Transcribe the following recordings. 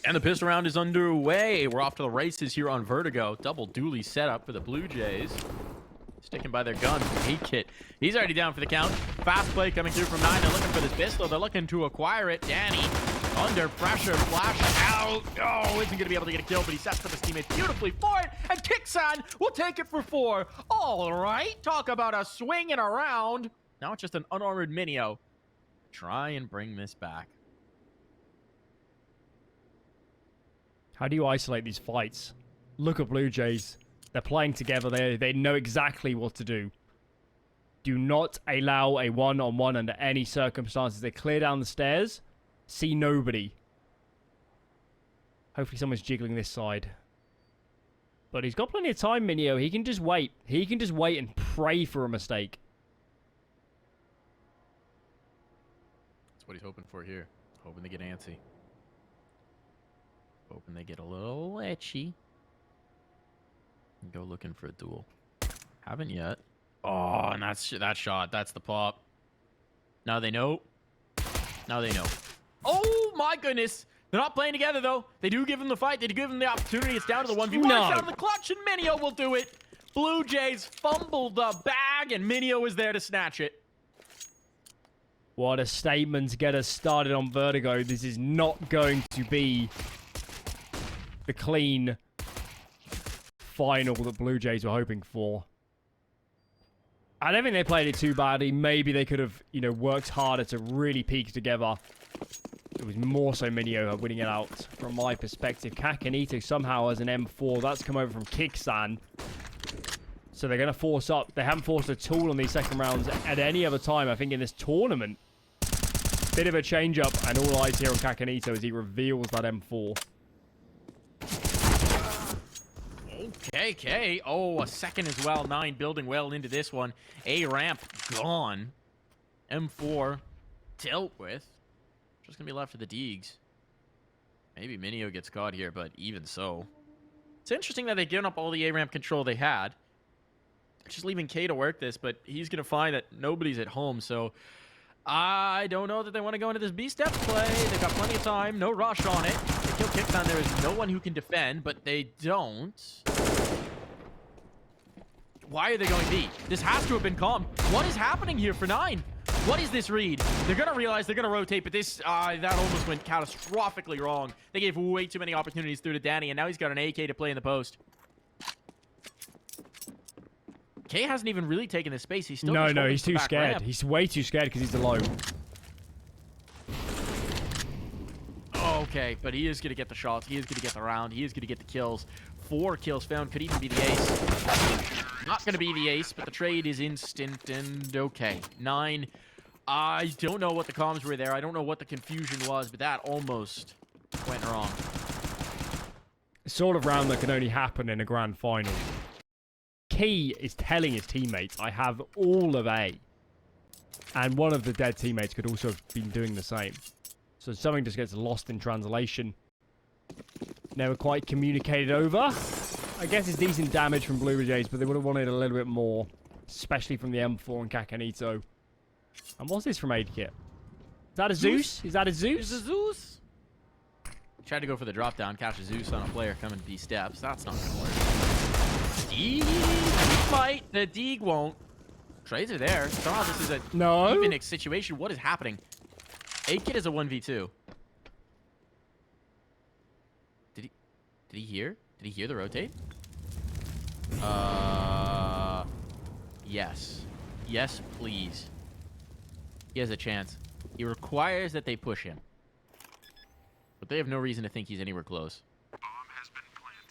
And the pistol round is underway. We're off to the races here on Vertigo. Double dually set up for the Blue Jays. Sticking by their guns. CSGO. He's already down for the count. Fast play coming through from 9. They're looking for this pistol. They're looking to acquire it. Danny under pressure. Flash out. Oh, isn't going to be able to get a kill, but he sets up his teammates beautifully for it. And Kixan will take it for 4. All right. Talk about a swinging around. Now it's just an unarmored Minio. Try and bring this back. How do you isolate these fights? Look at Blue Jays. They're playing together. They know exactly what to do. Do not allow a one-on-one under any circumstances. They clear down the stairs. See nobody. Hopefully someone's jiggling this side. But he's got plenty of time, Minio. He can just wait. He can just wait and pray for a mistake. That's what he's hoping for here. Hoping to get antsy. Hoping they get a little itchy. And go looking for a duel. Haven't yet. Oh, and that's that shot. That's the pop. Now they know. Now they know. Oh, my goodness. They're not playing together, though. They do give him the fight. They do give him the opportunity. It's down to the 1v1. No. Out of the clutch, and Minio will do it. Blue Jays fumbled the bag, and Minio is there to snatch it. What a statement to get us started on Vertigo. This is not going to be the clean final that Blue Jays were hoping for. I don't think they played it too badly. Maybe they could have, you know, worked harder to really peak together. It was more so Minio winning it out from my perspective. CSGACANito somehow has an M4. That's come over from Kixan. So they're going to force up. They haven't forced a tool on these second rounds at any other time, I think, in this tournament. Bit of a change-up, and all eyes here on CSGACANito as he reveals that M4. Okay. Oh, a second as well. 9 building well into this one. A ramp gone. M4 dealt with. Just going to be left for the Deegs. Maybe Minio gets caught here, but even so. It's interesting that they've given up all the A ramp control they had. Just leaving K to work this, but he's going to find that nobody's at home, so I don't know that they want to go into this B-step play. They've got plenty of time. No rush on it. They kill Kixan. There is no one who can defend, but they don't. Why are they going B? This has to have been calm. What is happening here for 9? What is this read? They're going to realize they're going to rotate, but this, that almost went catastrophically wrong. They gave way too many opportunities through to Danny, and now he's got an AK to play in the post. K hasn't even really taken this space. He's still No, he's too scared. Ramp. He's way too scared because he's alone. Okay, but he is going to get the shots. He is going to get the round. He is going to get the kills. 4 kills found. Could even be the ace. Not going to be the ace, but the trade is instant and okay. 9. I don't know what the comms were there. I don't know what the confusion was, but that almost went wrong. Sort of round that can only happen in a grand final. Key is telling his teammates, I have all of A. And one of the dead teammates could also have been doing the same. So something just gets lost in translation. Never quite communicated over. I guess it's decent damage from Blue Jays, but they would have wanted a little bit more. Especially from the M4 and CSGACANito. And what's this from CSGACANito? Is that a Zeus? Is that a Zeus? Is a Zeus? Tried to go for the drop down, catch a Zeus on a player coming B steps. That's not going to work. Deeg might. The Deeg won't. Trades are there. Somehow this is a even situation. What is happening? CSGACANito is a 1v2. Did he hear? Did he hear the rotate? Yes. Yes, please. He has a chance. He requires that they push him. But they have no reason to think he's anywhere close.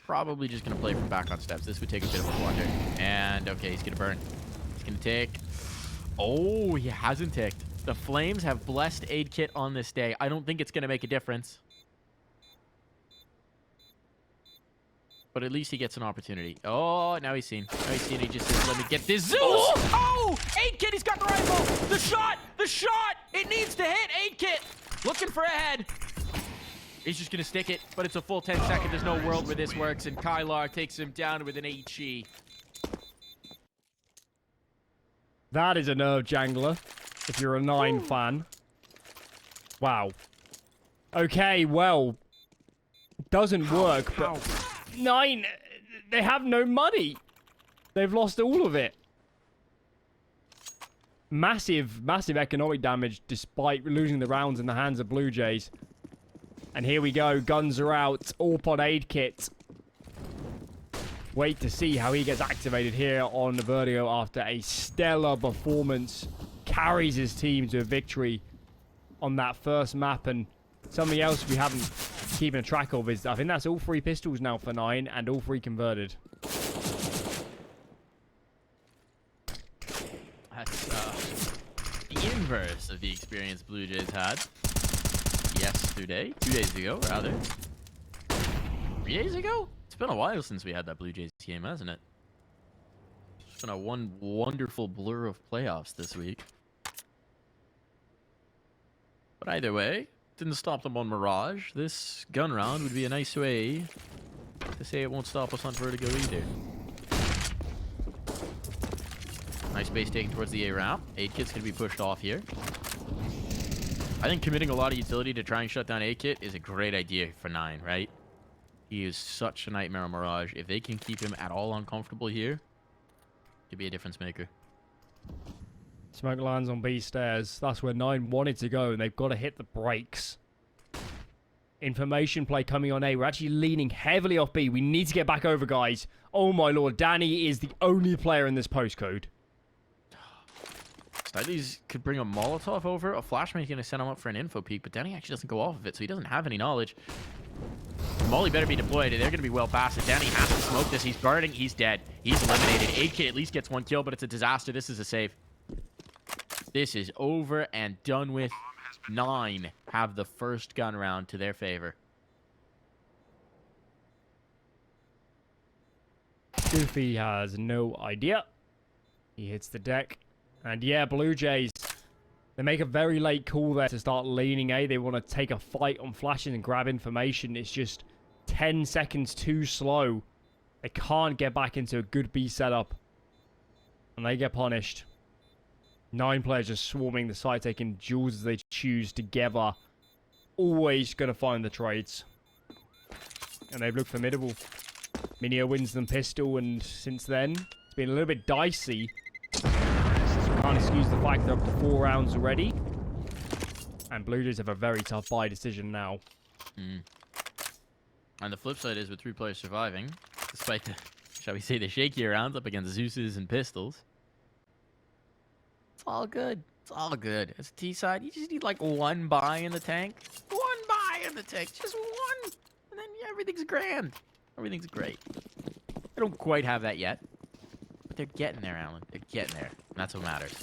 Probably just going to play from back on steps. This would take a bit of a blunder. And, okay, he's going to burn. He's going to take... Oh, he hasn't ticked. The Flames have blessed CSGACANito on this day. I don't think it's going to make a difference. But at least he gets an opportunity. Oh, now he's seen. Now he's seen. He just says, let me get this Zeus. Oh, CSGACANito, he's got the rifle. The shot. The shot. It needs to hit CSGACANito. Looking for a head. He's just going to stick it, but it's a full 10 seconds. There's no world where this works, and Kylar takes him down with an HE. That is a nerve jangler, if you're a 9 fan. Wow. Okay, well, doesn't work, but 9, they have no money. They've lost all of it. Massive, massive economic damage despite losing the rounds in the hands of Blue Jays. And here we go. Guns are out. AWP on aid kit. Wait to see how he gets activated here on the Vertigo after a stellar performance. Carries his team to a victory on that first map. And something else we haven't keeping a track of is, I think that's all 3 pistols now for 9 and all 3 converted. That's the inverse of the experience Blue Jays had yesterday. 2 days ago, rather. 3 days ago? It's been a while since we had that Blue Jays game, hasn't it? It's been a one wonderful blur of playoffs this week. But either way, didn't stop them on Mirage. This gun round would be a nice way to say it won't stop us on Vertigo either. Nice base taken towards the A ramp. AidKit's going to be pushed off here. I think committing a lot of utility to try and shut down AidKit is a great idea for 9, right? He is such a nightmare on Mirage. If they can keep him at all uncomfortable here, he'd be a difference maker. Smoke lands on B stairs. That's where 9 wanted to go, and they've got to hit the brakes. Information play coming on A. We're actually leaning heavily off B. We need to get back over, guys. Oh my lord, Danny is the only player in this postcode. Styles could bring a Molotov over. A flashman's going to send him up for an info peek, but Danny actually doesn't go off of it, so he doesn't have any knowledge. Molly better be deployed. They're going to be well past it. Danny has to smoke this. He's guarding. He's dead. He's eliminated. AidKit at least gets 1 kill, but it's a disaster. This is a save. This is over and done with. 9 have the first gun round to their favor. Goofy has no idea. He hits the deck. And yeah, Blue Jays, they make a very late call there to start leaning A. They want to take a fight on flashes and grab information. It's just 10 seconds too slow. They can't get back into a good B setup. And they get punished. 9 players just swarming the site, taking duels as they choose together. Always going to find the trades. And they've looked formidable. Minio wins them pistol, and since then, it's been a little bit dicey. Can't excuse the fact they're up to 4 rounds already. And Blue Jays have a very tough buy decision now. And the flip side is with 3 players surviving, despite the, shall we say, the shakier rounds up against Zeus's and pistols. It's all good. It's all good. As a T side, you just need like 1 buy in the tank. 1 buy in the tank. Just 1. And then everything's grand. Everything's great. I don't quite have that yet. But they're getting there, Alan. They're getting there. And that's what matters.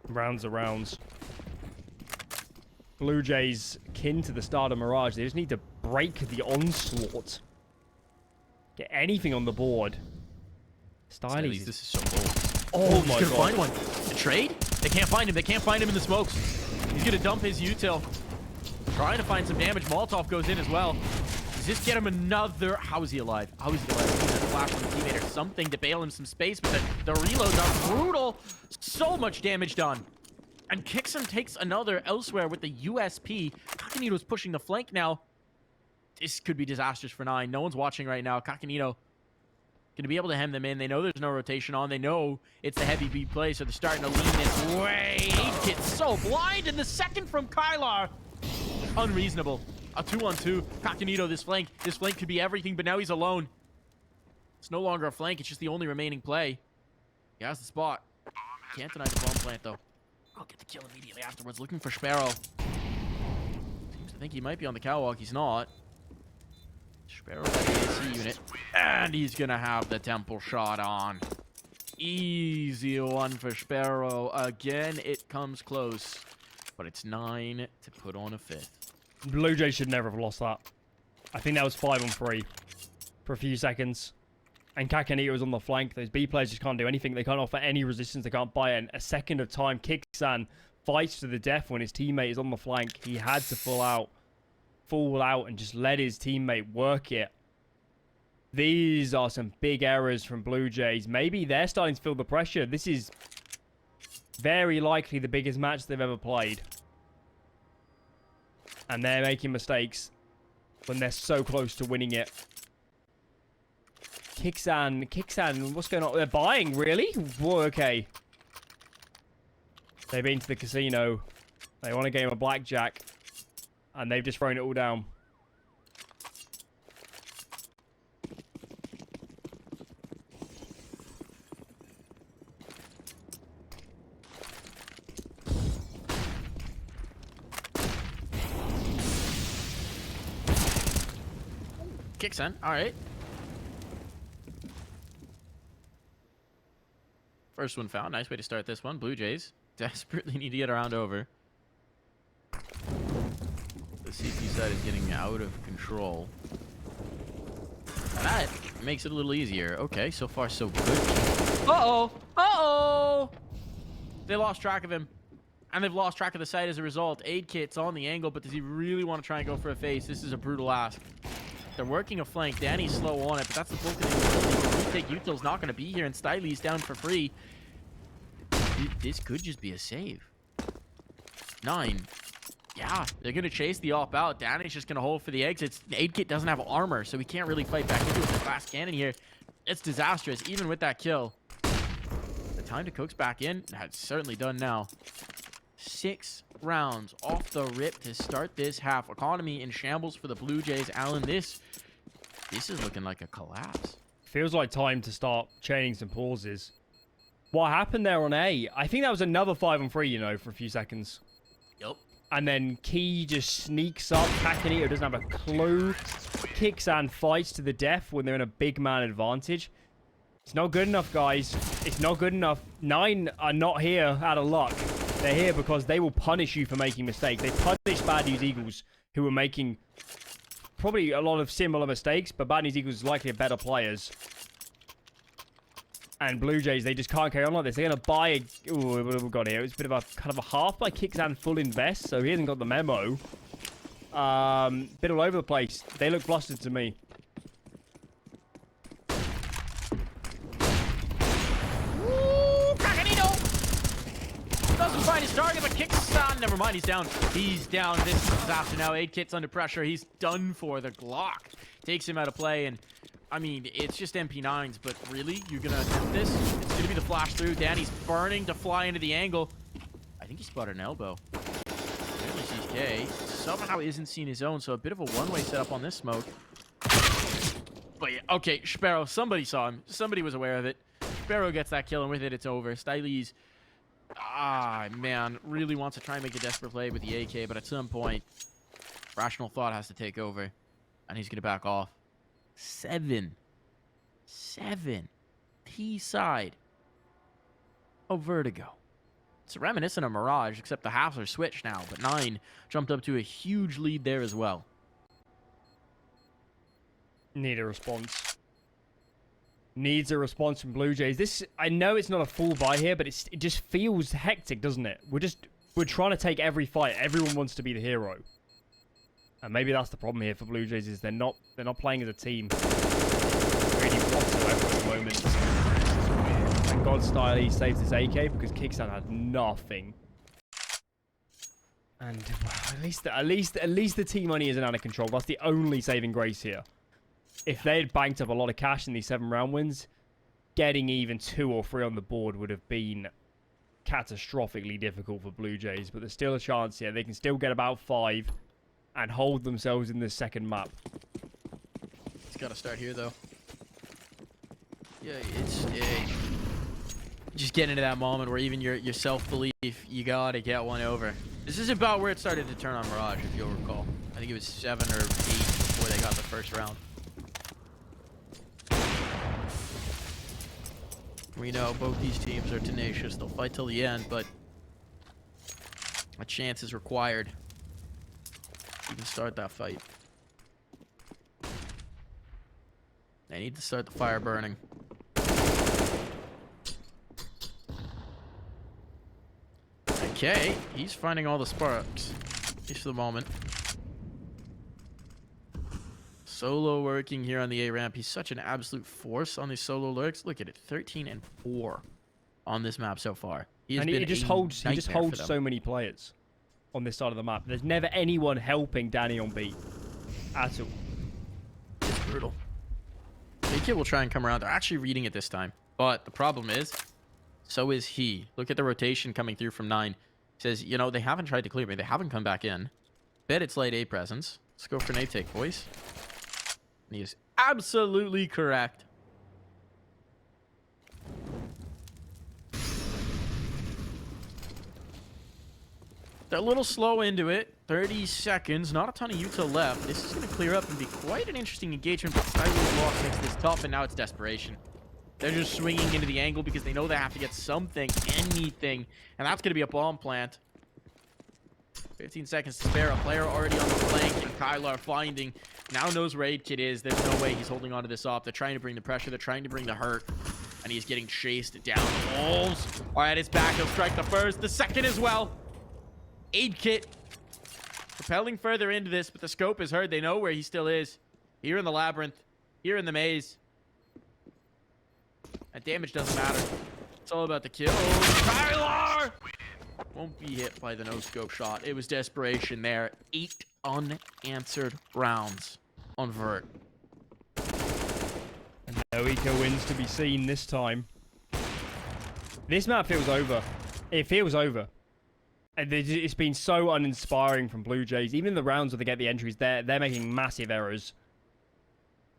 Rounds are rounds. Blue Jays kin to the start of Mirage. They just need to break the onslaught. Get anything on the board. Styles. This is so bold. Oh my god. Find one. A trade? They can't find him. They can't find him in the smokes. He's going to dump his util. Trying to find some damage. Molotov goes in as well. Does this get him another? How is he alive? How is he alive? He needs a flash from the teammate or something to bail him some space, but the reloads are brutal. So much damage done. And Kixon takes another elsewhere with the USP. CSGO's pushing the flank now. This could be disastrous for 9. No one's watching right now. CSGO going to be able to hem them in. They know there's no rotation on. They know it's the heavy B play, so they're starting to lean this way. AidKit's so blind, and the second from Kylar. Unreasonable. A 2-on-2. CSGO, this flank. This flank could be everything, but now he's alone. It's no longer a flank. It's just the only remaining play. He has the spot. Can't deny the bomb plant, though. I'll get the kill immediately afterwards. Looking for Sparrow. Seems to think he might be on the catwalk. He's not. Sparrow with the AC unit. And he's going to have the temple shot on. Easy one for Sparrow. Again, it comes close. But it's 9 to put on a 5th. Blue Jays should never have lost that. I think that was 5-on-3 for a few seconds. And CSGACANito was on the flank. Those B players just can't do anything. They can't offer any resistance. They can't buy it. And a second of time, Kixan fights to the death when his teammate is on the flank. He had to fall out and just let his teammate work it. These are some big errors from Blue Jays. Maybe they're starting to feel the pressure. This is very likely the biggest match they've ever played. And they're making mistakes. when they're so close to winning it. Kixan, what's going on? They're buying, really? Whoa, okay. They've been to the casino. They want a game of blackjack. And they've just thrown it all down. Kixan, alright. First one found. Nice way to start this one. Blue Jays desperately need to get a round over. The CT side is getting out of control. That makes it a little easier. Okay, so far so good. Uh-oh! Uh-oh! They lost track of him. And they've lost track of the site as a result. CSGoKit's on the angle, but does he really want to try and go for a face? This is a brutal ask. They're working a flank. Danny's slow on it, but that's the bulk of the retake. Util's not going to be here, and Styly's down for free. This could just be a save. 9. Yeah, they're going to chase the op out. Danny's just going to hold for the exits. CSGoKit doesn't have armor, so he can't really fight back into it with the fast cannon here. It's disastrous, even with that kill. The time to coax back in, that's certainly done now. 6 rounds off the rip to start this half. Economy in shambles for the Blue Jays. Alan, this is looking like a collapse. Feels like time to start chaining some pauses. What happened there on A? I think that was another 5-on-3, you know, for a few seconds. Yep. And then Key just sneaks up. CSGoKanito doesn't have a clue. Kixan fights to the death when they're in a big man advantage. It's not good enough, guys. It's not good enough. 9 are not here out of luck. They're here because they will punish you for making mistakes. They punish Bad News Eagles, who are making probably a lot of similar mistakes, but Bad News Eagles is likely better players. And Blue Jays, they just can't carry on like this. They're going to buy a... Ooh, what have we got here? It's a bit of a kind of a half by Kixan full invest, so he hasn't got the memo. Bit all over the place. They look flustered to me. Doesn't find his target, but Kixan. Never mind, he's down. He's down. This is a disaster now. CSGoKit's under pressure. He's done for. The Glock takes him out of play, and I mean, it's just MP9s, but really, you're gonna attempt this? It's gonna be the flash through. Danny's burning to fly into the angle. I think he spotted an elbow. Apparently sees K. Somehow isn't seeing his own, so a bit of a one-way setup on this smoke. But yeah, okay, Sparrow. Somebody saw him. Somebody was aware of it. Sparrow gets that kill, and with it, it's over. Styly's, man, really wants to try and make a desperate play with the AK, but at some point, rational thought has to take over, and he's going to back off. 7 T-side of Vertigo. It's reminiscent of Mirage, except the halves are switched now, but 9 jumped up to a huge lead there as well. Need a response. Needs a response from Blue Jays. This, I know it's not a full buy here, but it just feels hectic, doesn't it? We're trying to take every fight. Everyone wants to be the hero. And maybe that's the problem here for Blue Jays, is they're not playing as a team really whatsoever at the moment. Thank God Styly saves his AK, because Kixan had nothing. And well, at least the team money isn't out of control. That's the only saving grace here. If they had banked up a lot of cash in these 7-round wins, getting even 2 or 3 on the board would have been catastrophically difficult for Blue Jays. But there's still a chance here. They can still get about 5 and hold themselves in this second map. It's got to start here, though. Yeah, it's just getting into that moment where even your self-belief, you got to get one over. This is about where it started to turn on Mirage, if you'll recall. I think it was 7 or 8 before they got the first round. We know both these teams are tenacious. They'll fight till the end, but a chance is required to even start that fight. They need to start the fire burning. Okay, he's finding all the sparks, at least for the moment. Solo working here on the A ramp. He's such an absolute force on these solo lurks. Look at it, 13 and 4 on this map so far. He just holds so many players on this side of the map. There's never anyone helping Danny on B. at all. It's brutal. CSGO will try and come around. They're actually reading it this time. But the problem is, so is he. Look at the rotation coming through from 9. Says, you know, they haven't tried to clear me. They haven't come back in. Bet it's late A presence. Let's go for an A take, boys. And he is absolutely correct. They're a little slow into it. 30 seconds. Not a ton of Utah left. This is going to clear up and be quite an interesting engagement. But Styles lost next to this top, and now it's desperation. They're just swinging into the angle because they know they have to get something, anything. And that's going to be a bomb plant. 15 seconds to spare. A player already on the flank, and Kylar finding. Now knows where ESLKiT is. There's no way he's holding on to this off. They're trying to bring the pressure. They're trying to bring the hurt. And he's getting chased down the walls. All right, it's back. He'll strike the first, the second as well. ESLKiT propelling further into this, but the scope is heard. They know where he still is. Here in the labyrinth. Here in the maze. That damage doesn't matter. It's all about the kill. Kylar won't be hit by the no-scope shot. It was desperation there. 8 unanswered rounds on Vert. And no eco wins to be seen this time. This map feels over. It feels over. And it's been so uninspiring from Blue Jays. Even in the rounds where they get the entries, they're making massive errors.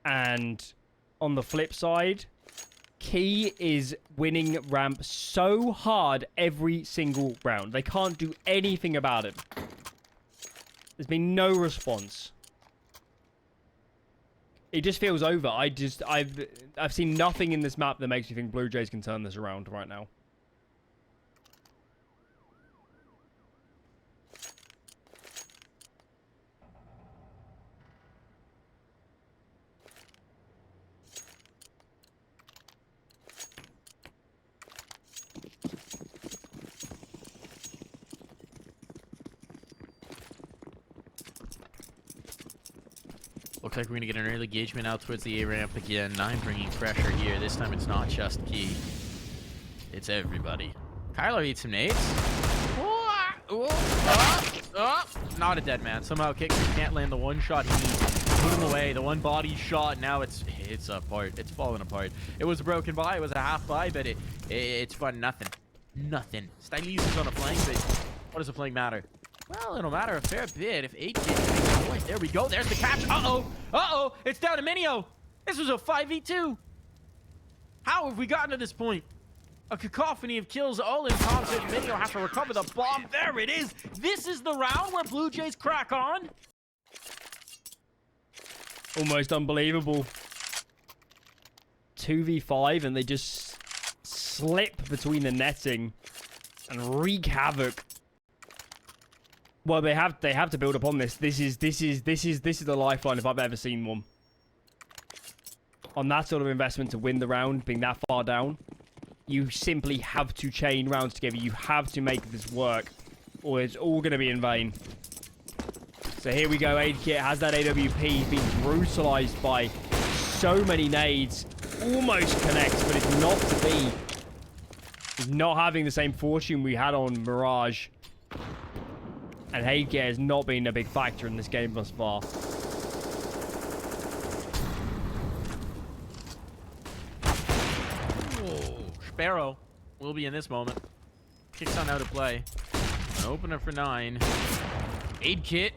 And on the flip side, Key is winning ramp so hard every single round. They can't do anything about it. There's been no response. It just feels over. I've seen nothing in this map that makes me think Blue Jays can turn this around right now. Looks like we're going to get an early engagement out towards the A ramp again. 9 bringing pressure here. This time it's not just Key. It's everybody. Kylar eats some nades. Not a dead man. Somehow Kicks can't land the one shot he needs. Put him away. The one body shot. Now it's apart. It's falling apart. It was a broken buy. It was a half buy, but it's fun. Nothing. Nothing. Styles is on a flank, but what does a flank matter? Well, it'll matter a fair bit if ESLKiT makes. There we go. There's the catch. Uh-oh. Uh-oh. It's down to Minio. This was a 5v2. How have we gotten to this point? A cacophony of kills all in concert. Minio has to recover the bomb. There it is. This is the round where Blue Jays crack on. Almost unbelievable. 2v5 and they just slip between the netting and wreak havoc. Well, they have to build upon this. This is the lifeline if I've ever seen one. On that sort of investment to win the round, being that far down, you simply have to chain rounds together. You have to make this work, or it's all going to be in vain. So here we go. ESLKiT has that AWP, being brutalized by so many nades. Almost connects, but it's not to be. He's not having the same fortune we had on Mirage. And ESLKiT has not been a big factor in this game thus far. Oh, Sparrow will be in this moment. Kicks on out of play. An opener for 9. ESLKiT.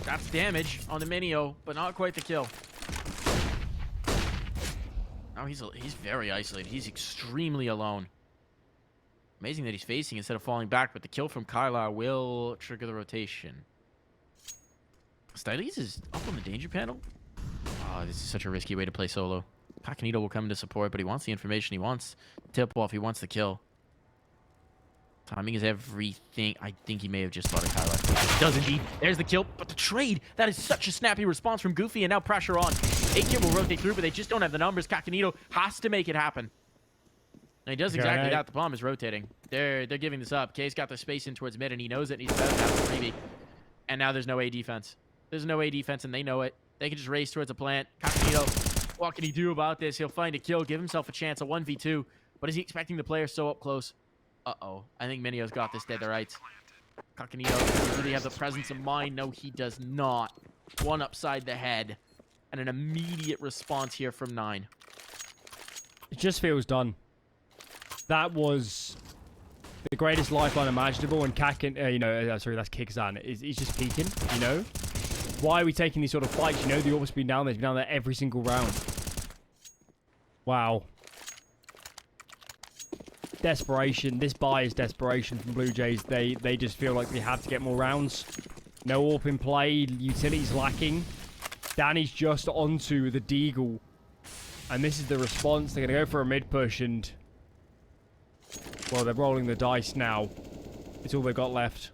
That's damage on the Minio, but not quite the kill. Now he's very isolated. He's extremely alone. Amazing that he's facing instead of falling back, but the kill from Kylar will trigger the rotation. Styles is up on the danger panel. Oh, this is such a risky way to play solo. CSGacaNito will come to support, but he wants the information. He wants tip-off. He wants the kill. Timing is everything. I think he may have just thought of Kylar. Does indeed. There's the kill, but the trade. That is such a snappy response from Goofy, and now pressure on. ESLKiT will rotate through, but they just don't have the numbers. CSGacaNito has to make it happen. And he does exactly that. The bomb is rotating. They're giving this up. K's got the space in towards mid, and he knows it. And he's about to have the freebie. And now there's no A defense. There's no A defense, and they know it. They can just race towards a plant. CSGacaNito, what can he do about this? He'll find a kill, give himself a chance, a 1v2. But is he expecting the player so up close? Uh-oh. I think Minio's got this dead to rights. CSGacaNito, does he really have the presence of mind? No, he does not. one upside the head, and an immediate response here from 9. It just feels done. That was the greatest lifeline imaginable, and sorry, that's Kickzan. He's just peeking, you know? Why are we taking these sort of fights? You know, the Orb's been down there. He's been down there every single round. Wow. Desperation. This buy is desperation from Blue Jays. They just feel like they have to get more rounds. No AWP in play. Utility's lacking. Danny's just onto the Deagle. And this is the response. They're going to go for a mid push and... well, they're rolling the dice now. It's all they've got left.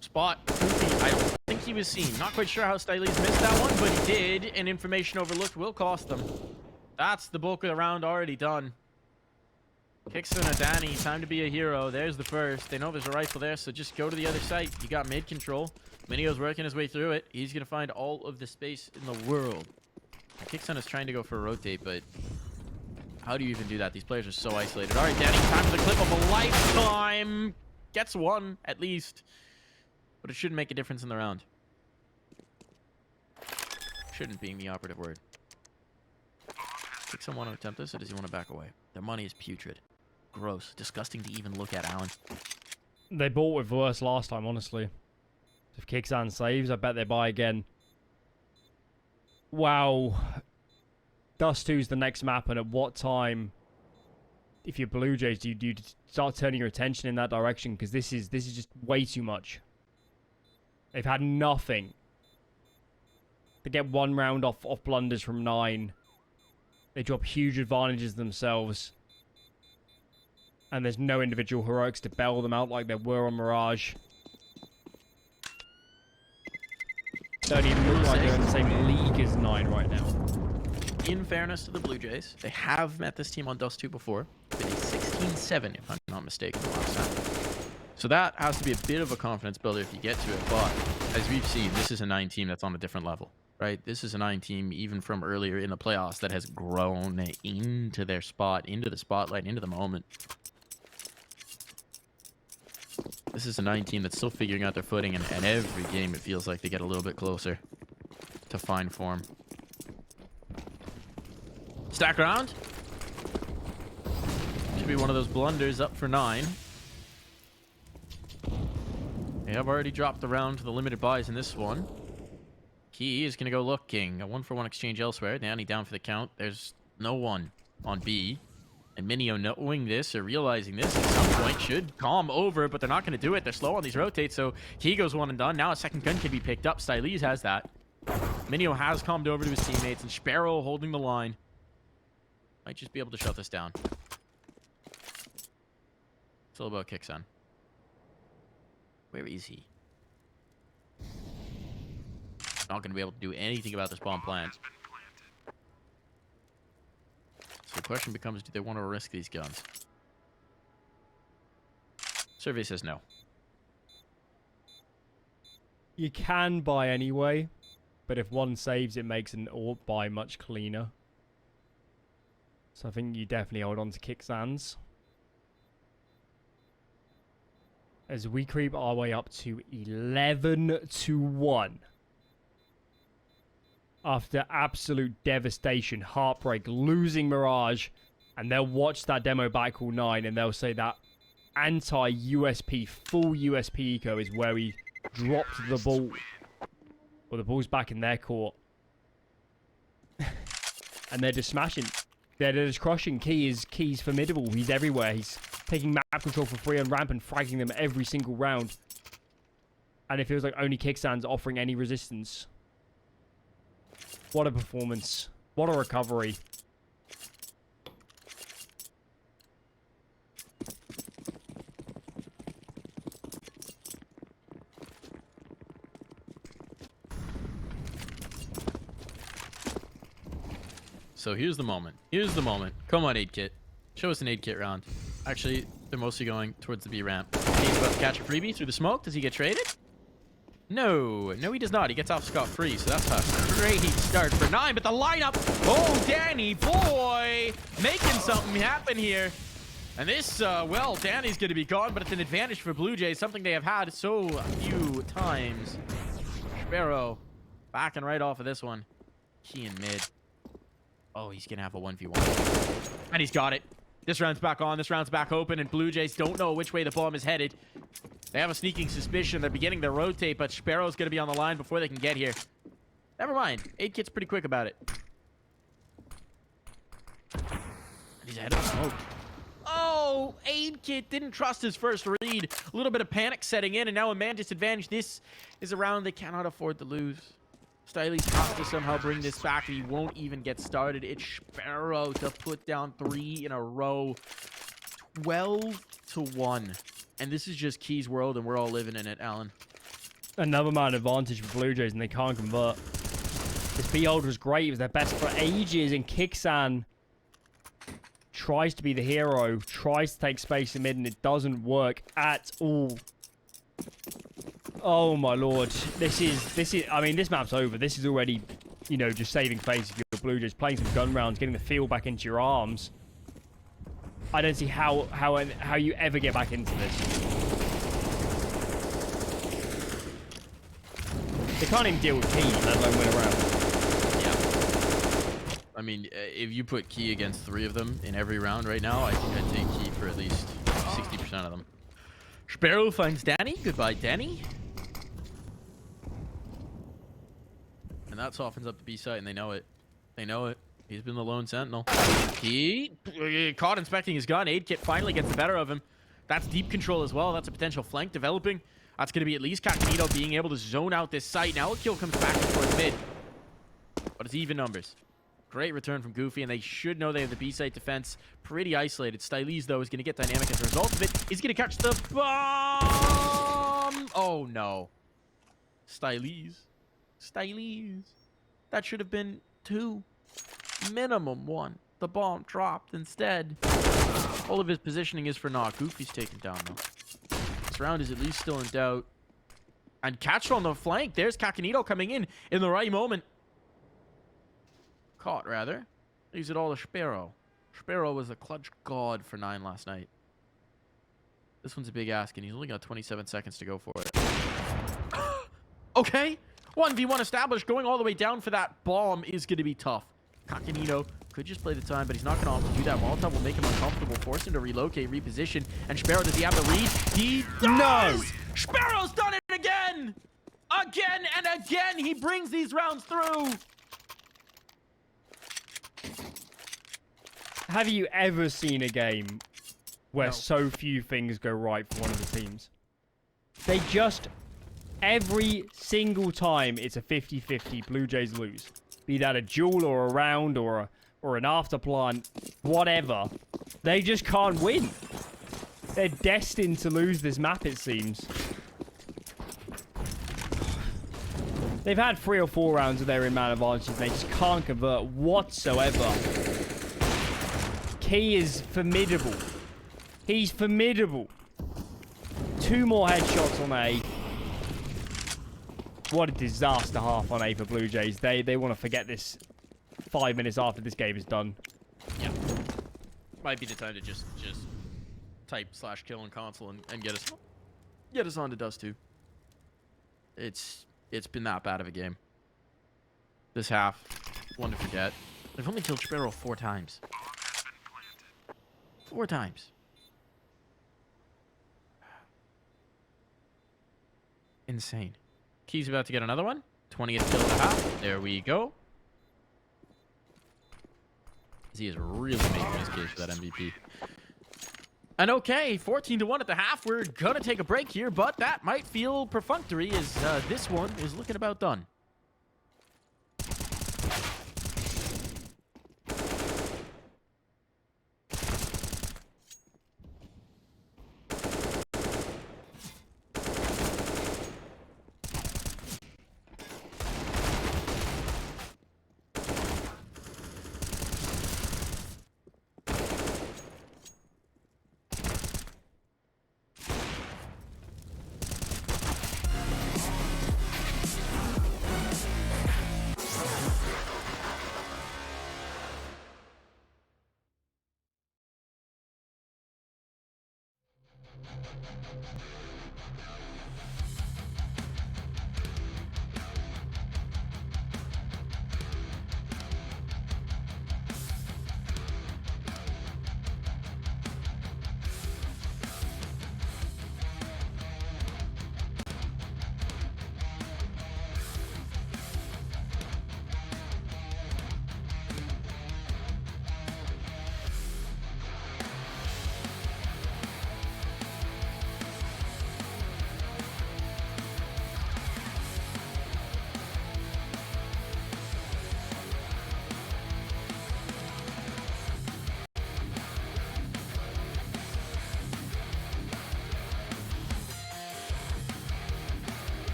Spot. I don't think he was seen. Not quite sure how Styles missed that one, but he did. And information overlooked will cost them. That's the bulk of the round already done. Kixon and Danny, time to be a hero. There's the first. They know there's a rifle there, so just go to the other side. You got mid control. Minio's working his way through it. He's going to find all of the space in the world. Kixon is trying to go for a rotate, but how do you even do that? These players are so isolated. All right, Danny, time for the clip of a lifetime. Gets one, at least. But it shouldn't make a difference in the round. Shouldn't being the operative word. Kixon want to attempt this, or does he want to back away? Their money is putrid. Gross. Disgusting to even look at, Alan. They bought with worse last time, honestly. If Kixan saves, I bet they buy again. Wow. Dust 2's the next map, and at what time, if you're Blue Jays, do you start turning your attention in that direction? Because this is just way too much. They've had nothing. They get one round off blunders from 9. They drop huge advantages themselves. And there's no individual heroics to bail them out like there were on Mirage. Don't even look like they're in the same league as 9 right now. In fairness to the Blue Jays, they have met this team on Dust 2 before. With a 16-7, if I'm not mistaken, the last time. So that has to be a bit of a confidence builder if you get to it. But as we've seen, this is a 9 team that's on a different level. Right, this is a 9 team, even from earlier in the playoffs, that has grown into their spot, into the spotlight, into the moment. This is a 9 team that's still figuring out their footing, and every game it feels like they get a little bit closer to fine form. Stack around. Should be one of those blunders up for 9. They have already dropped the round to the limited buys in this one. He is going to go looking. A 1-for-1 exchange elsewhere. Danny down for the count. There's no one on B. And Minio, knowing this or realizing this at some point, should calm over, but they're not going to do it. They're slow on these rotates, so he goes one and done. Now a second gun can be picked up. Styles has that. Minio has calmed over to his teammates, and Sparrow holding the line. Might just be able to shut this down. It's all about Kixon. Where is he? Not going to be able to do anything about this bomb plant. So the question becomes, do they want to risk these guns? Survey says no. You can buy anyway, but if one saves, it makes an AWP buy much cleaner. So I think you definitely hold on to Kixan's. As we creep our way up to 11-1. After absolute devastation, heartbreak, losing Mirage, and they'll watch that demo back all 9 and they'll say that anti-USP, full USP eco is where we dropped the ball. Well, the ball's back in their court. And they're just smashing. They're just crushing. Key's formidable. He's everywhere. He's taking map control for free on ramp and fragging them every single round. And it feels like only Kicksan's offering any resistance. What a performance. What a recovery. So here's the moment. Here's the moment. Come on, aid kit. Show us an aid kit round. Actually, they're mostly going towards the B ramp. He's about to catch a freebie through the smoke. Does he get traded? No. No, he does not. He gets off scot-free, so that's a great start for 9. But the lineup... Oh, Danny, boy! Making something happen here. And this, well, Danny's going to be gone, but it's an advantage for Blue Jays, something they have had so few times. Sparrow backing right off of this one. Key in mid. Oh, he's going to have a 1v1. And he's got it. This round's back on. This round's back open, and Blue Jays don't know which way the bomb is headed. They have a sneaking suspicion. They're beginning to rotate, but Sparrow's going to be on the line before they can get here. Never mind. CSGo's pretty quick about it. And he's ahead of the smoke. Oh, CSGO didn't trust his first read. A little bit of panic setting in, and now a man disadvantage. This is a round they cannot afford to lose. Styles has to somehow bring this back, and he won't even get started. It's Sparrow to put down 3 in a row. 12-1. And this is just Key's world, and we're all living in it, Alan. Another man advantage for Blue Jays, and they can't convert. This B-hold was great. It was their best for ages, and Kixan tries to be the hero, tries to take space in mid, and it doesn't work at all. Oh my lord. This is, I mean, this map's over. This is already, you know, just saving face if you're Blue Jays, playing some gun rounds, getting the feel back into your arms. I don't see how you ever get back into this. They can't even deal with Key, let alone win a round. Yeah. I mean, if you put Key against 3 of them in every round right now, I think I'd take Key for at least 60% of them. Sparrow finds Danny. Goodbye, Danny. And that softens up the B site, and they know it. They know it. He's been the lone sentinel. He caught inspecting his gun. CSGO finally gets the better of him. That's deep control as well. That's a potential flank developing. That's going to be at least CSGoCaNito being able to zone out this site. Now a kill comes back towards mid. But it's even numbers. Great return from Goofy, and they should know they have the B site defense pretty isolated. Styles, though, is going to get dynamic as a result of it. He's going to catch the bomb. Oh, no. Styles. That should have been 2. Minimum 1. The bomb dropped instead. All of his positioning is for naught. Goofy's taken down, though. This round is at least still in doubt. And catch on the flank. There's CSGoCaNito coming in the right moment. Caught, rather. Leaves it all to Sparrow. Sparrow was a clutch god for 9 last night. This one's a big ask, and he's only got 27 seconds to go for it. Okay. 1v1 established. Going all the way down for that bomb is going to be tough. CSGoCaNito could just play the time, but he's not going to opt to do that. Molotov will make him uncomfortable, force him to relocate, reposition. And Sparrow, does he have the read? He does! No! Sparrow's done it again! Again and again, he brings these rounds through! Have you ever seen a game where so few things go right for one of the teams? They just, every single time, it's a 50-50, Blue Jays lose. Be that a duel or a round or an afterplan, whatever. They just can't win. They're destined to lose this map, it seems. They've had 3 or 4 rounds of their in-man advantage, and they just can't convert whatsoever. Key is formidable. He's formidable. 2 more headshots on A. What a disaster half on A for Blue Jays. They want to forget this 5 minutes after this game is done. Yeah. Might be the time to just type /kill in console and get us on to Dust 2. It's been that bad of a game. This half, one to forget. They've only killed Sparrow 4 times. 4 times. Insane. Key's about to get another one. 20th kill of the half. There we go. He is really making his case for that MVP. And okay, 14-1 at the half. We're going to take a break here, but that might feel perfunctory as this one is looking about done.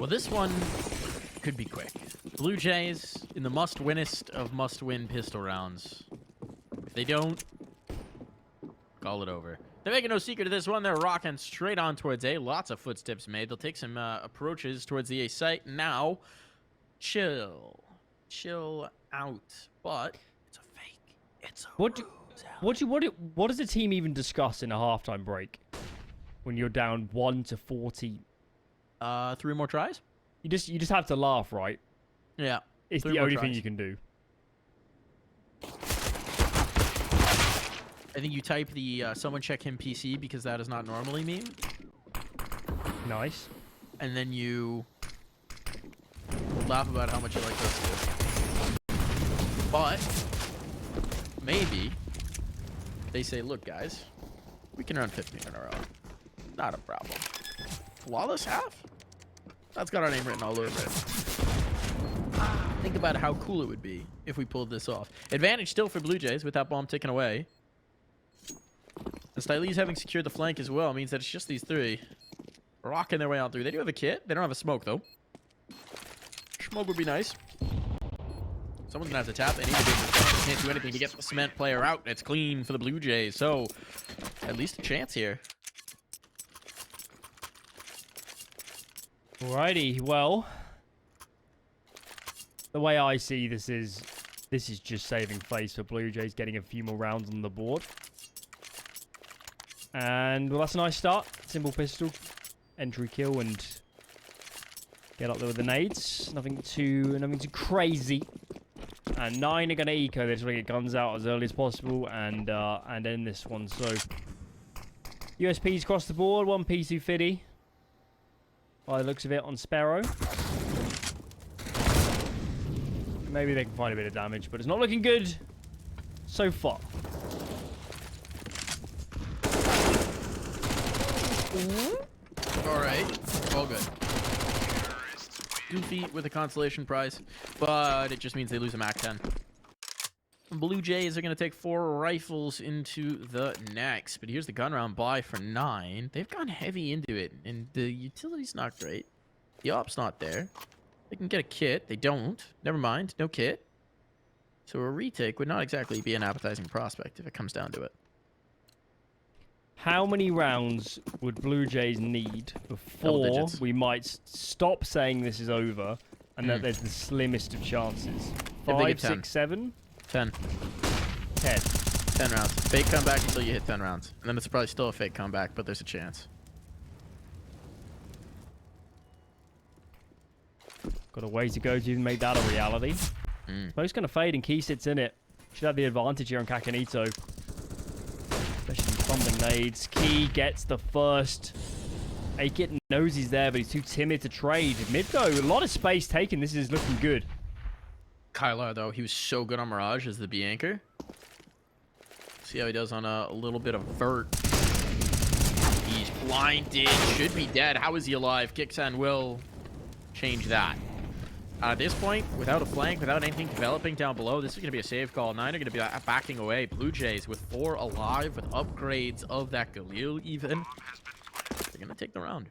Well, this one could be quick. Blue Jays in the must-winnest of must-win pistol rounds. If they don't, call it over. They're making no secret of this one. They're rocking straight on towards A. Lots of footsteps made. They'll take some approaches towards the A site. Now, chill. Chill out. But it's a fake. It's a what does the team even discuss in a halftime break when you're down 1-40? 3 more tries? You just have to laugh, right? Yeah. It's the only thing you can do. I think you type the someone check him PC because that is not normally meme. Nice. And then you laugh about how much you like those two. But maybe they say, look, guys, we can run 15 in a row. Not a problem. Flawless half? That's got our name written all over it. Think about how cool it would be if we pulled this off. Advantage still for Blue Jays with that bomb ticking away. The Stylees having secured the flank as well means that it's just these three rocking their way on through. They do have a kit. They don't have a smoke, though. Smoke would be nice. Someone's going to have to tap. They need to do this. They can't do anything to get the cement player out. It's clean for the Blue Jays. So, at least a chance here. Alrighty, well, the way I see this is just saving face for Blue Jays, getting a few more rounds on the board. And, well, that's a nice start. Simple pistol, entry kill, and get up there with the nades. Nothing too crazy. And 9 are going to eco. They're trying to get guns out as early as possible and end this one. So, USPs across the board. 1 P250. By the looks of it on Sparrow. Maybe they can find a bit of damage, but it's not looking good so far. Alright, all good. Goofy with a consolation prize, but it just means they lose a MAC-10. Blue Jays are going to take 4 rifles into the next. But here's the gun round buy for 9. They've gone heavy into it, and the utility's not great. The op's not there. They can get a kit. They don't. Never mind. No kit. So a retake would not exactly be an appetizing prospect if it comes down to it. How many rounds would Blue Jays need before we might stop saying this is over and that there's the slimmest of chances? 5, 6, 7? 10. 10. 10 rounds. Fake comeback until you hit 10 rounds. And then it's probably still a fake comeback, but there's a chance. Got a way to go to even make that a reality. Smoke's going to fade and Key sits in it. Should have the advantage here on CSGO. Especially thumbing nades. Key gets the first. CSGO knows he's there, but he's too timid to trade. Mid go, a lot of space taken. This is looking good. Kylar, though, he was so good on Mirage as the B anchor. See how he does on a little bit of vert. He's blinded. Should be dead. How is he alive? Kixan will change that. At this point, without a flank, without anything developing down below, this is going to be a save call. 9 are going to be backing away. Blue Jays with 4 alive, with upgrades of that Galil even. They're going to take the round.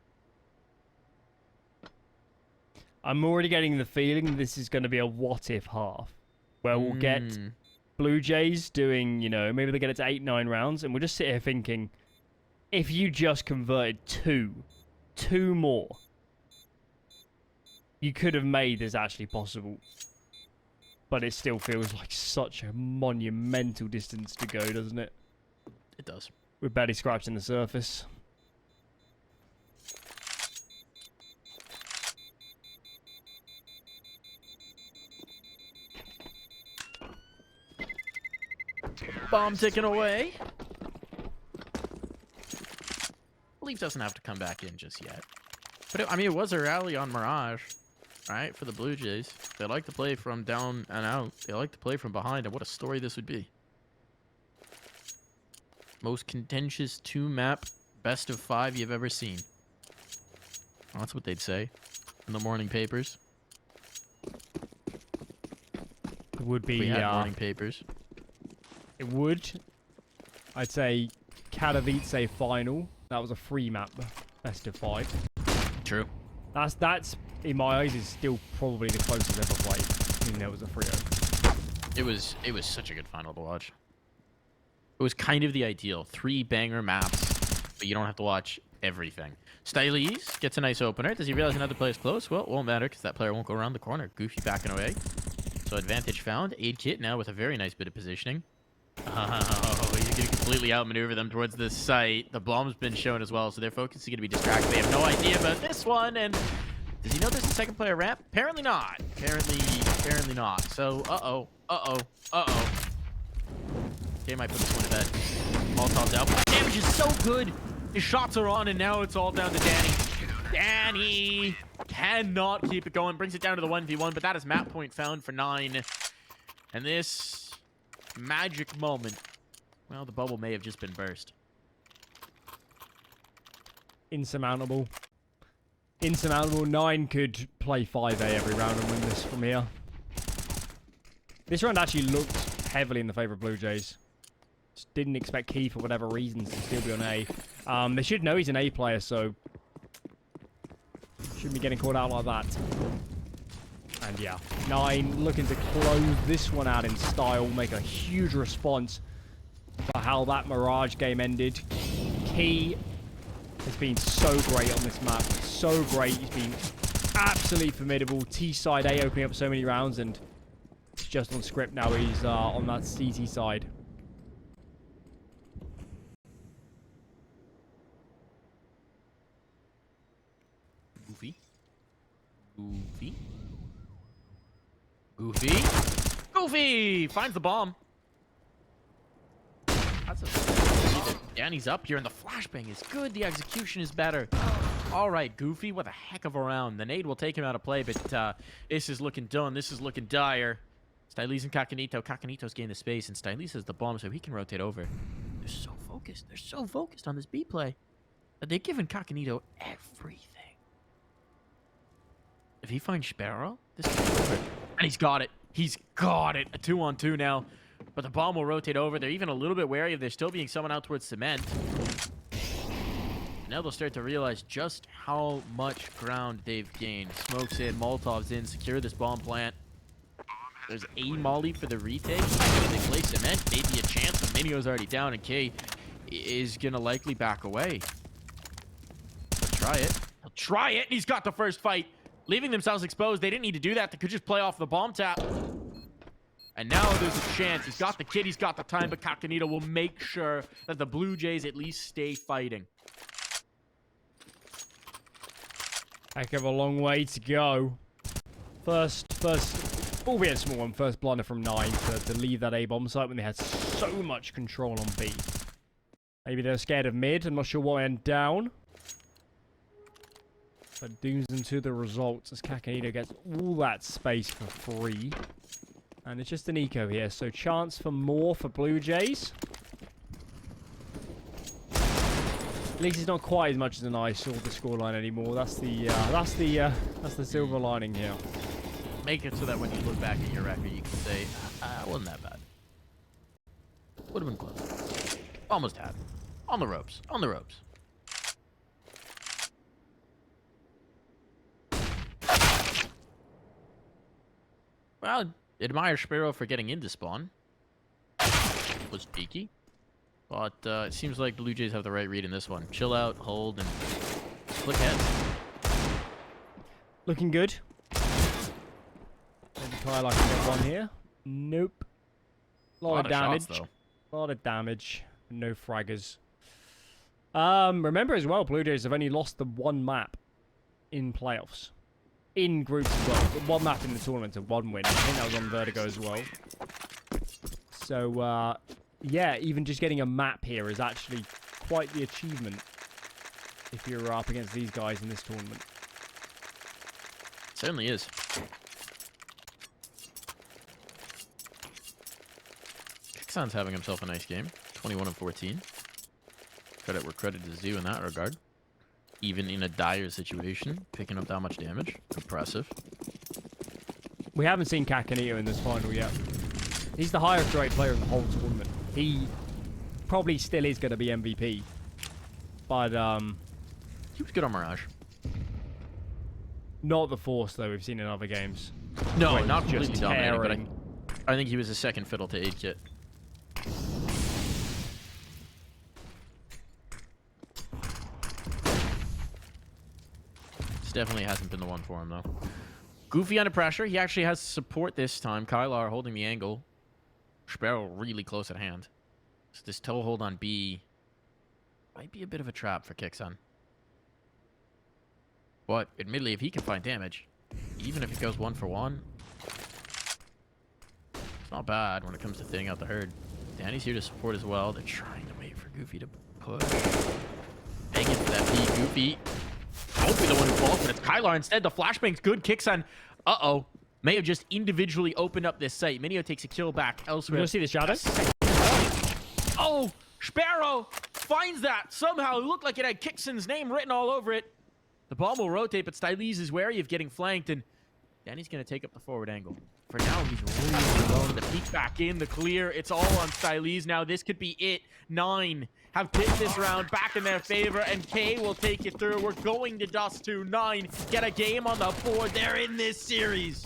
I'm already getting the feeling this is going to be a what-if half. Where we'll get Blue Jays doing, you know, maybe they get it to 8, 9 rounds, and we'll just sit here thinking, if you just converted 2 more, you could have made this actually possible. But it still feels like such a monumental distance to go, doesn't it? It does. We're barely scratching the surface. Bomb ticking away. Leaf doesn't have to come back in just yet. But, I mean, it was a rally on Mirage, right, for the Blue Jays. They like to play from down and out. They like to play from behind, and what a story this would be. Most contentious 2-map best of 5 you've ever seen. Well, that's what they'd say in the morning papers. It would be, we had morning papers. It would. I'd say Katowice final. That was a free map, best of 5. True. That's in my eyes is still probably the closest ever played. Even though it was a 3-0. It was such a good final to watch. It was kind of the ideal 3 banger maps, but you don't have to watch everything. Styles gets a nice opener. Does he realize another player's close? Well, it won't matter because that player won't go around the corner. Goofy backing away. So advantage found. CSGaCaNito now with a very nice bit of positioning. Oh, he's going to completely outmaneuver them towards this site. The bomb's been shown as well, so their focus is going to be distracted. They have no idea about this one, and does he know there's a second player ramp? Apparently not. Apparently not. So, uh-oh. Okay, might put this one to bed. Molotov down. Damage is so good. His shots are on, and now it's all down to Danny. Danny cannot keep it going. Brings it down to the 1v1, but that is map point found for 9. And this magic moment, well, the bubble may have just been burst. Insurmountable. Insurmountable. 9 could play 5A every round and win this from here. This round actually looked heavily in the favor of Blue Jays. Just didn't expect Key for whatever reasons to still be on A. They should know he's an A player, so shouldn't be getting called out like that. And yeah, 9 looking to close this one out in style, make a huge response for how that Mirage game ended. Key has been so great on this map, so great. He's been absolutely formidable. T side A opening up so many rounds, and it's just on script now. He's on that CT side. Goofy. Goofy. Goofy. Goofy! Finds the bomb. That's a... Danny's up here, and the flashbang is good. The execution is better. All right, Goofy, what a heck of a round. The nade will take him out of play, but this is looking done. This is looking dire. Styles and CSGO. CSGO's gained the space, and Styles has the bomb, so he can rotate over. They're so focused. They're so focused on this B play that they've given CSGO everything. If he finds Sparrow, this is over. And he's got it. He's got it. A 2-on-2 now. But the bomb will rotate over. They're even a little bit wary of there still being someone out towards cement. Now they'll start to realize just how much ground they've gained. Smokes in, Molotov's in, secure this bomb plant. There's a molly for the retake. If they play cement, maybe a chance. But Minio's already down, and K is going to likely back away. He'll try it. He'll try it, and he's got the first fight. Leaving themselves exposed. They didn't need to do that. They could just play off the bomb tap. And now there's a chance. He's got the kit. He's got the time. But CSGO will make sure that the Blue Jays at least stay fighting. Heck of a long way to go. First, albeit small one, first blunder from 9 to leave that A bomb site when they had so much control on B. Maybe they're scared of mid. I'm not sure what went down. But dooms them to the results as CSGO gets all that space for free. And it's just an eco here, so chance for more for Blue Jays. At least it's not quite as much as an eyesore the scoreline anymore. That's the silver lining here. Make it so that when you look back at your record, you can say, it wasn't that bad. Would have been close. Almost had. On the ropes. On the ropes. Well, admire Sparrow for getting into spawn. Was cheeky. But it seems like Blue Jays have the right read in this one. Chill out, hold, and click heads. Looking good. Maybe Kyle can get one here. Nope. Lot of damage. Shots, lot of damage. No fraggers. Remember as well, Blue Jays have only lost the one map in playoffs. In groups as well. One map in the tournament and 1 win. I think that was on Vertigo as well. So, yeah, even just getting a map here is actually quite the achievement if you're up against these guys in this tournament. Certainly is. Kixon's having himself a nice game. 21-14. Credit where credit is due in that regard. Even in a dire situation, picking up that much damage. Impressive. We haven't seen CSGO in this final yet. He's the highest rated player in the whole tournament. He probably still is going to be MVP. But, he was good on Mirage. not the Force, though, we've seen in other games. No, When not he's completely just dominating, but tearing. I think he was a second fiddle to CSGACaNito. This definitely hasn't been the one for him, though. Goofy under pressure. He actually has support this time. Kylar holding the angle. Sparrow really close at hand. So this toe hold on B might be a bit of a trap for Kixon. But admittedly, if he can find damage, even if it goes 1 for 1, it's not bad when it comes to thinning out the herd. Danny's here to support as well. They're trying to wait for Goofy to push. Banging for that B. Goofy. won't be the one who falls, but it's Kylar instead. The flashbang's good. Kixan, uh-oh, may have just individually opened up this site. Minio takes a kill back elsewhere. We're gonna see the shadow. Oh, Sparrow finds that. Somehow it looked like it had Kixan's name written all over it. The bomb will rotate, but Styles is wary of getting flanked, and Danny's going to take up the forward angle. For now, he's really alone. The peek back in, the clear. It's all on Styles now. This could be it. 9 have picked this round back in their favor, and K will take it through. We're going to Dust 2. 9 get a game on the board. They're in this series.